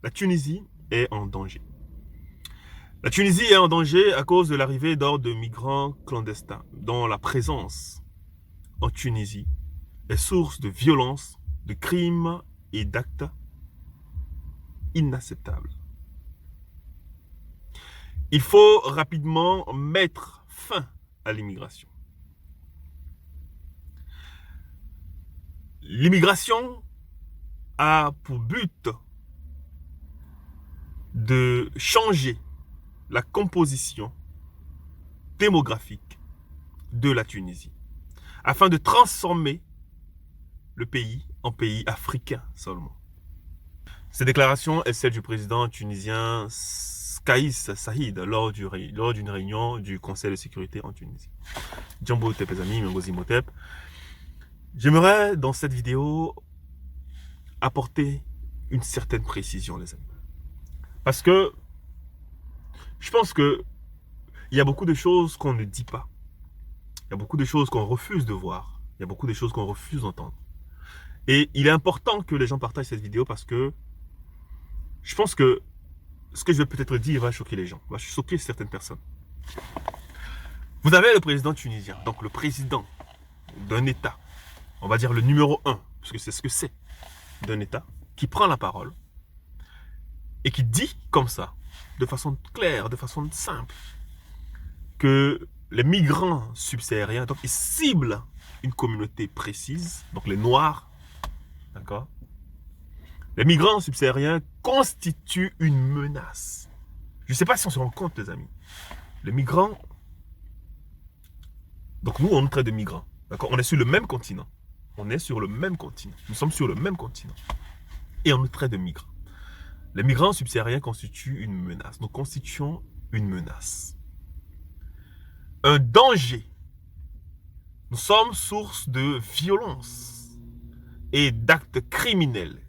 La Tunisie est en danger. La Tunisie est en danger à cause de l'arrivée d'hordes de migrants clandestins, dont la présence en Tunisie est source de violences, de crimes et d'actes inacceptables. Il faut rapidement mettre fin à l'immigration. L'immigration a pour but de changer la composition démographique de la Tunisie, afin de transformer le pays en pays africain seulement. Cette déclaration est celle du président tunisien Kais Saied lors d'une réunion du Conseil de sécurité en Tunisie. Djambo Tepezami, Mengozi Motep. J'aimerais dans cette vidéo apporter une certaine précision, les amis. Parce que je pense qu'il y a beaucoup de choses qu'on ne dit pas. Il y a beaucoup de choses qu'on refuse de voir. Il y a beaucoup de choses qu'on refuse d'entendre. Et il est important que les gens partagent cette vidéo parce que je pense que ce que je vais peut-être dire va choquer les gens, va choquer certaines personnes. Vous avez le président tunisien, donc le président d'un État, on va dire le numéro 1, parce que c'est ce que c'est, d'un État, qui prend la parole et qui dit comme ça, de façon claire, de façon simple, que les migrants subsahariens, donc ils ciblent une communauté précise, donc les Noirs, d'accord? Les migrants subsahariens constituent une menace. Je ne sais pas si on se rend compte, les amis. Les migrants, donc nous, on traite de migrants, d'accord? On est sur le même continent. On est sur le même continent. Nous sommes sur le même continent. Et on nous traite de migrants. Les migrants subsahariens constituent une menace. Nous constituons une menace. Un danger. Nous sommes source de violence et d'actes criminels.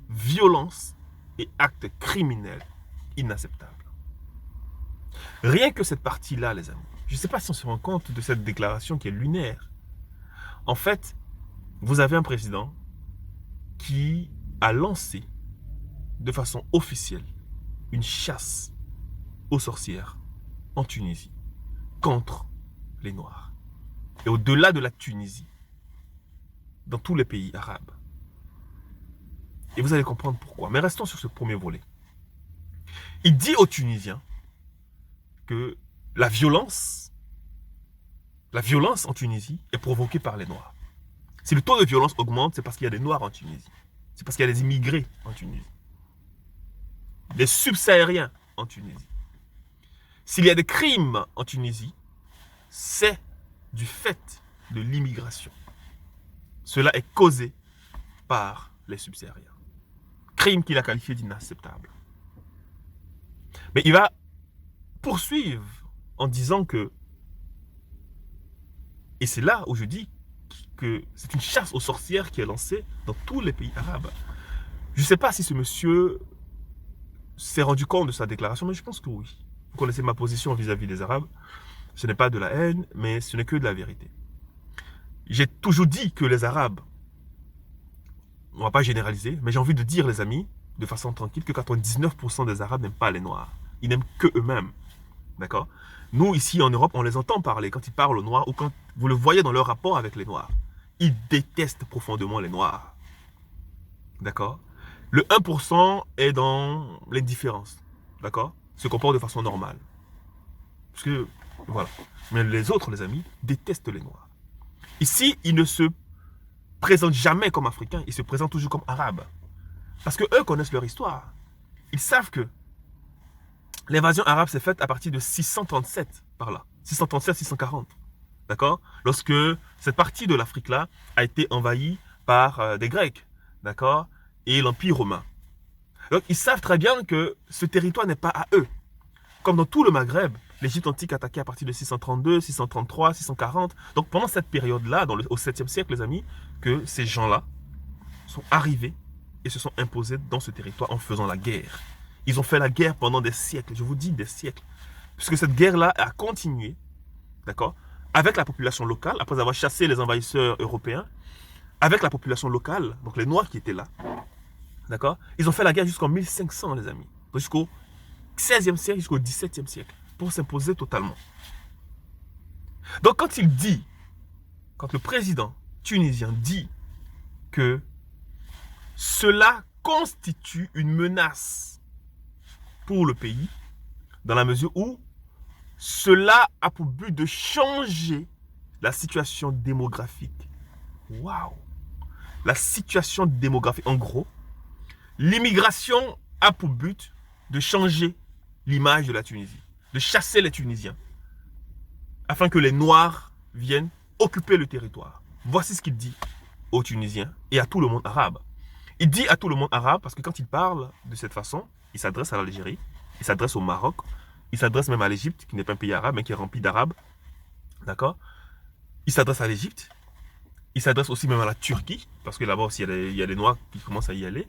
Violence et actes criminels inacceptables. Rien que cette partie-là, les amis. Je ne sais pas si on se rend compte de cette déclaration qui est lunaire. En fait, vous avez un président qui a lancé de façon officielle une chasse aux sorcières en Tunisie contre les Noirs. Et au-delà de la Tunisie, dans tous les pays arabes. Et vous allez comprendre pourquoi. Mais restons sur ce premier volet. Il dit aux Tunisiens que la violence en Tunisie est provoquée par les Noirs. Si le taux de violence augmente, c'est parce qu'il y a des Noirs en Tunisie. C'est parce qu'il y a des immigrés en Tunisie. Des subsahariens en Tunisie. S'il y a des crimes en Tunisie, c'est du fait de l'immigration. Cela est causé par les subsahariens. Crime qu'il a qualifié d'inacceptable. Mais il va poursuivre en disant que, et c'est là où je dis que c'est une chasse aux sorcières qui est lancée dans tous les pays arabes. Je ne sais pas si ce monsieur s'est rendu compte de sa déclaration, mais je pense que oui. Vous connaissez ma position vis-à-vis des Arabes. Ce n'est pas de la haine, mais ce n'est que de la vérité. J'ai toujours dit que les Arabes, on ne va pas généraliser, mais j'ai envie de dire, les amis, de façon tranquille, que 99% des Arabes n'aiment pas les Noirs. Ils n'aiment que eux-mêmes. D'accord? Nous, ici en Europe, on les entend parler quand ils parlent aux Noirs ou quand vous le voyez dans leur rapport avec les Noirs. Ils détestent profondément les Noirs. D'accord? Le 1% est dans l'indifférence. D'accord? Se comporte de façon normale. Parce que, voilà. Mais les autres, les amis, détestent les Noirs. Ici, ils ne se présentent jamais comme Africains, ils se présentent toujours comme Arabes. Parce qu'eux connaissent leur histoire. Ils savent que l'invasion arabe s'est faite à partir de 637, par là. 637-640. D'accord? Lorsque cette partie de l'Afrique-là a été envahie par des Grecs. D'accord? Et l'Empire romain. Donc, ils savent très bien que ce territoire n'est pas à eux. Comme dans tout le Maghreb, l'Égypte antique attaquée à partir de 632, 633, 640. Donc, pendant cette période-là, au 7e siècle, les amis, que ces gens-là sont arrivés et se sont imposés dans ce territoire en faisant la guerre. Ils ont fait la guerre pendant des siècles, je vous dis des siècles. Puisque cette guerre-là a continué, d'accord, avec la population locale, après avoir chassé les envahisseurs européens, avec la population locale, donc les Noirs qui étaient là, D'accord? Ils ont fait la guerre jusqu'en 1500, les amis. Jusqu'au 16e siècle, jusqu'au 17e siècle. Pour s'imposer totalement. Donc quand le président tunisien dit que cela constitue une menace pour le pays, dans la mesure où cela a pour but de changer la situation démographique. Waouh! La situation démographique, en gros, l'immigration a pour but de changer l'image de la Tunisie, de chasser les Tunisiens, afin que les Noirs viennent occuper le territoire. Voici ce qu'il dit aux Tunisiens et à tout le monde arabe. Il dit à tout le monde arabe parce que quand il parle de cette façon, il s'adresse à l'Algérie, il s'adresse au Maroc, il s'adresse même à l'Égypte, qui n'est pas un pays arabe, mais qui est rempli d'arabes. D'accord? Il s'adresse à l'Égypte, il s'adresse aussi même à la Turquie, parce que là-bas aussi il y a des Noirs qui commencent à y aller.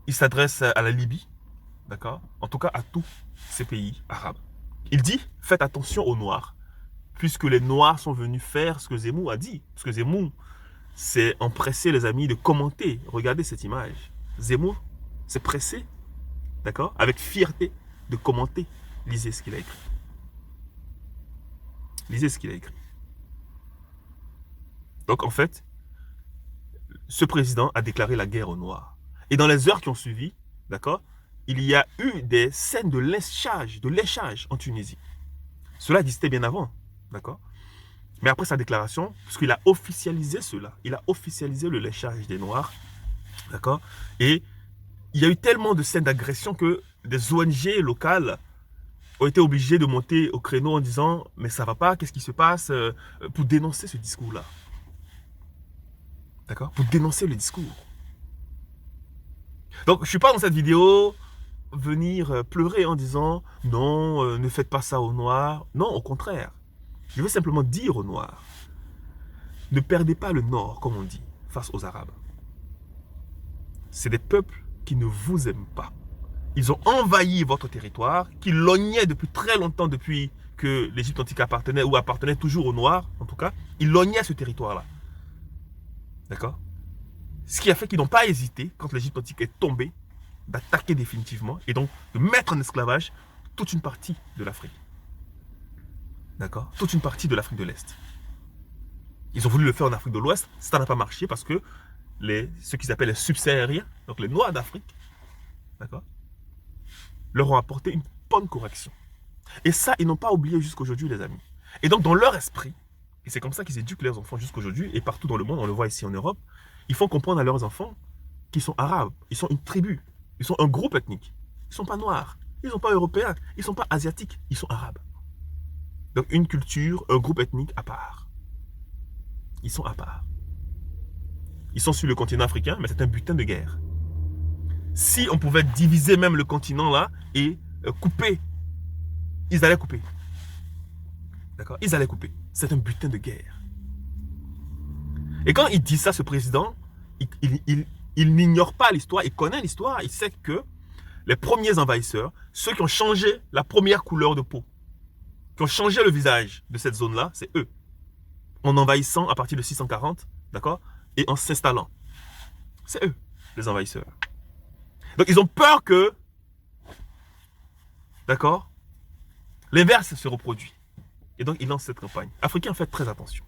Il s'adresse à la Libye, d'accord? En tout cas à tous ces pays arabes. Il dit, faites attention aux Noirs, puisque les Noirs sont venus faire ce que Zemmour a dit. Parce que Zemmour s'est empressé, les amis, de commenter. Regardez cette image. Zemmour s'est pressé, d'accord, avec fierté, de commenter. Lisez ce qu'il a écrit. Lisez ce qu'il a écrit. Donc en fait, ce président a déclaré la guerre aux Noirs. Et dans les heures qui ont suivi, d'accord, il y a eu des scènes de lynchage en Tunisie. Cela existait bien avant, d'accord. Mais après sa déclaration, puisqu'il a officialisé cela, il a officialisé le lynchage des Noirs, d'accord. Et il y a eu tellement de scènes d'agression que des ONG locales ont été obligées de monter au créneau en disant « mais ça va pas, qu'est-ce qui se passe ?» pour dénoncer ce discours-là. D'accord? Pour dénoncer le discours. Donc, je ne suis pas dans cette vidéo venir pleurer en disant « non, ne faites pas ça aux Noirs ». Non, au contraire. Je veux simplement dire aux Noirs, ne perdez pas le Nord, comme on dit, face aux Arabes. C'est des peuples qui ne vous aiment pas. Ils ont envahi votre territoire, qui lorgnait depuis très longtemps, depuis que l'Égypte antique appartenait, ou appartenait toujours aux Noirs, en tout cas. Ils lorgnaient ce territoire-là. D'accord? Ce qui a fait qu'ils n'ont pas hésité, quand l'Égypte antique est tombée, d'attaquer définitivement, et donc de mettre en esclavage toute une partie de l'Afrique. D'accord? Toute une partie de l'Afrique de l'Est. Ils ont voulu le faire en Afrique de l'Ouest, ça n'a pas marché parce que ceux qu'ils appellent les subsahariens, donc les Noirs d'Afrique, d'accord, leur ont apporté une bonne correction. Et ça, ils n'ont pas oublié jusqu'aujourd'hui, les amis. Et donc, dans leur esprit, et c'est comme ça qu'ils éduquent leurs enfants jusqu'aujourd'hui, et partout dans le monde, on le voit ici en Europe, ils font comprendre à leurs enfants qu'ils sont arabes, ils sont une tribu, ils sont un groupe ethnique. Ils ne sont pas noirs, ils ne sont pas européens, ils ne sont pas asiatiques, ils sont arabes. Donc, une culture, un groupe ethnique à part. Ils sont à part. Ils sont sur le continent africain, mais c'est un butin de guerre. Si on pouvait diviser même le continent là et couper, ils allaient couper. D'accord? Ils allaient couper. C'est un butin de guerre. Et quand il dit ça, ce président, il n'ignore pas l'histoire, il connaît l'histoire, il sait que les premiers envahisseurs, ceux qui ont changé la première couleur de peau, qui ont changé le visage de cette zone-là, c'est eux. En envahissant à partir de 640, d'accord? Et en s'installant. C'est eux, les envahisseurs. Donc, ils ont peur que, d'accord, l'inverse se reproduit. Et donc, ils lancent cette campagne. Africains, faites très attention.